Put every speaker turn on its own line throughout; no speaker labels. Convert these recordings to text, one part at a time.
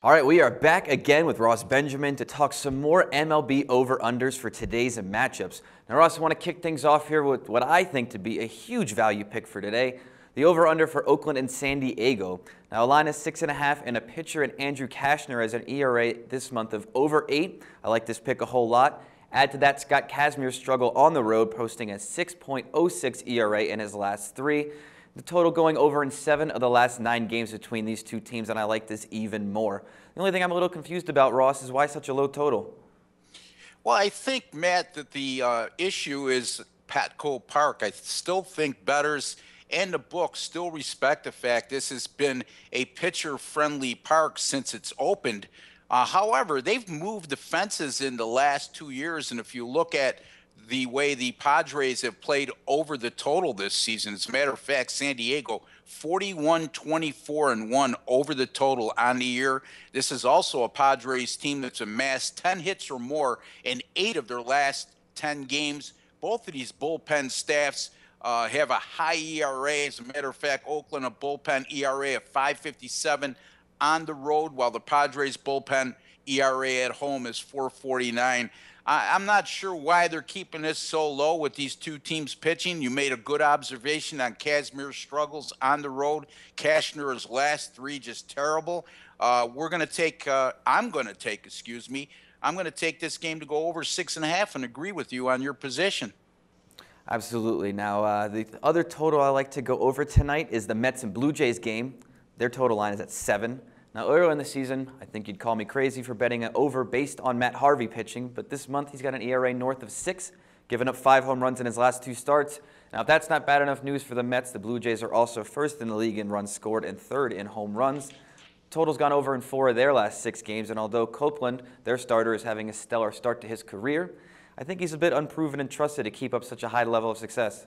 All right, we are back again with Ross Benjamin to talk some more MLB over-unders for today's matchups. Now, Ross, I want to kick things off here with what I think to be a huge value pick for today, the over-under for Oakland and San Diego. Now, a line is 6.5, and a pitcher in Andrew Cashner has an ERA this month of over 8. I like this pick a whole lot. Add to that Scott Kazmir's struggle on the road, posting a 6.06 ERA in his last 3. The total going over in 7 of the last 9 games between these two teams, and I like this even more. The only thing I'm a little confused about, Ross, is why such a low total?
Well, I think, Matt, that the issue is Patco Park. I still think bettors and the book still respect the fact this has been a pitcher-friendly park since it's opened. However, they've moved the fences in the last 2 years, and if you look at the way the Padres have played over the total this season. As a matter of fact, San Diego 41-24-1 over the total on the year. This is also a Padres team that's amassed 10 hits or more in 8 of their last 10 games. Both of these bullpen staffs have a high ERA. As a matter of fact, Oakland a bullpen ERA of 5.57 on the road, while the Padres bullpen ERA at home is 4.49. I'm not sure why they're keeping this so low with these two teams pitching. You made a good observation on Kazmir's struggles on the road. Cashner's last 3 just terrible. I'm going to take this game to go over 6.5 and agree with you on your position.
Absolutely. Now, the other total I like to go over tonight is the Mets and Blue Jays game. Their total line is at 7. Now, earlier in the season, I think you'd call me crazy for betting an over based on Matt Harvey pitching, but this month he's got an ERA north of 6, giving up 5 home runs in his last 2 starts. Now, if that's not bad enough news for the Mets, the Blue Jays are also first in the league in runs scored and 3rd in home runs. Total's gone over in 4 of their last 6 games, and although Copeland, their starter, is having a stellar start to his career, I think he's a bit unproven and trusted to keep up such a high level of success.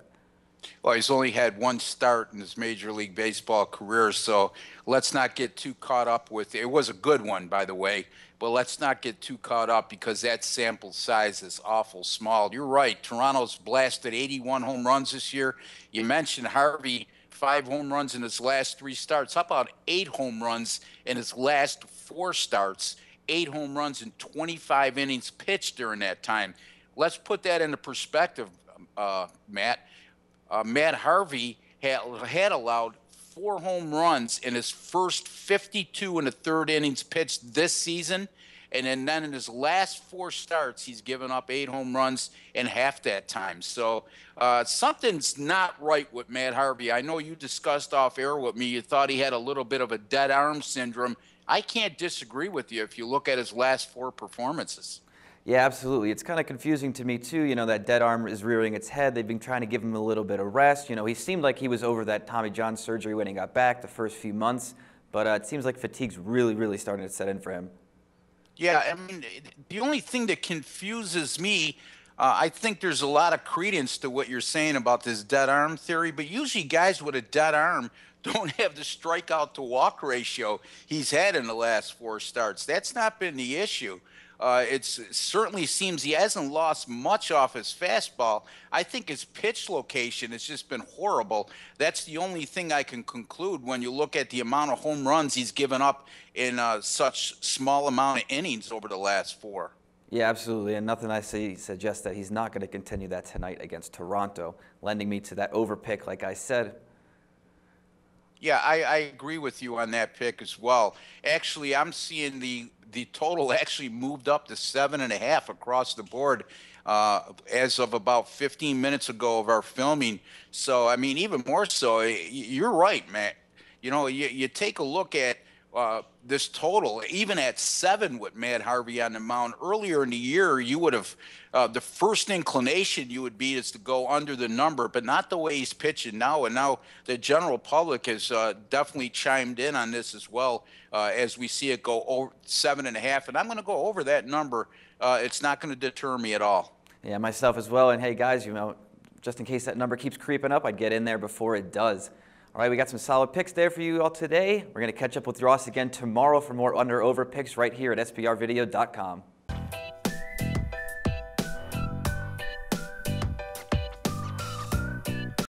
Well, he's only had 1 start in his Major League Baseball career, so let's not get too caught up with it. It was a good one, by the way, but let's not get too caught up because that sample size is awful small. You're right. Toronto's blasted 81 home runs this year. You mentioned Harvey, 5 home runs in his last 3 starts. How about 8 home runs in his last 4 starts? 8 home runs in 25 innings pitched during that time. Let's put that into perspective, Matt. Matt Harvey had allowed 4 home runs in his first 52 1/3 innings pitched this season. And then in his last 4 starts, he's given up 8 home runs in half that time. So something's not right with Matt Harvey. I know you discussed off air with me. You thought he had a little bit of a dead arm syndrome. I can't disagree with you if you look at his last 4 performances.
Yeah, absolutely. It's kind of confusing to me, too. You know, that dead arm is rearing its head. They've been trying to give him a little bit of rest. You know, he seemed like he was over that Tommy John surgery when he got back the first few months. But it seems like fatigue's really starting to set in for him.
Yeah, I mean, the only thing that confuses me, I think there's a lot of credence to what you're saying about this dead arm theory, but usually guys with a dead arm don't have the strikeout to walk ratio he's had in the last 4 starts. That's not been the issue. It certainly seems he hasn't lost much off his fastball. I think his pitch location has just been horrible. That's the only thing I can conclude when you look at the amount of home runs he's given up in such small amount of innings over the last 4.
Yeah, absolutely, and nothing I see suggests that he's not going to continue that tonight against Toronto, lending me to that over pick, like I said.
Yeah, I agree with you on that pick as well. Actually, I'm seeing the total actually moved up to 7.5 across the board as of about 15 minutes ago of our filming. So, I mean, even more so, you're right, Matt. You know, you take a look at this total, even at 7 with Matt Harvey on the mound. Earlier in the year, you would have the first inclination you would be is to go under the number, but not the way he's pitching now. And now the general public has definitely chimed in on this as well as we see it go over 7.5. And I'm going to go over that number. It's not going to deter me at all.
Yeah, myself as well. And hey, guys, you know, just in case that number keeps creeping up, I'd get in there before it does. All right, we got some solid picks there for you all today. We're going to catch up with Ross again tomorrow for more under-over picks right here at SBRvideo.com.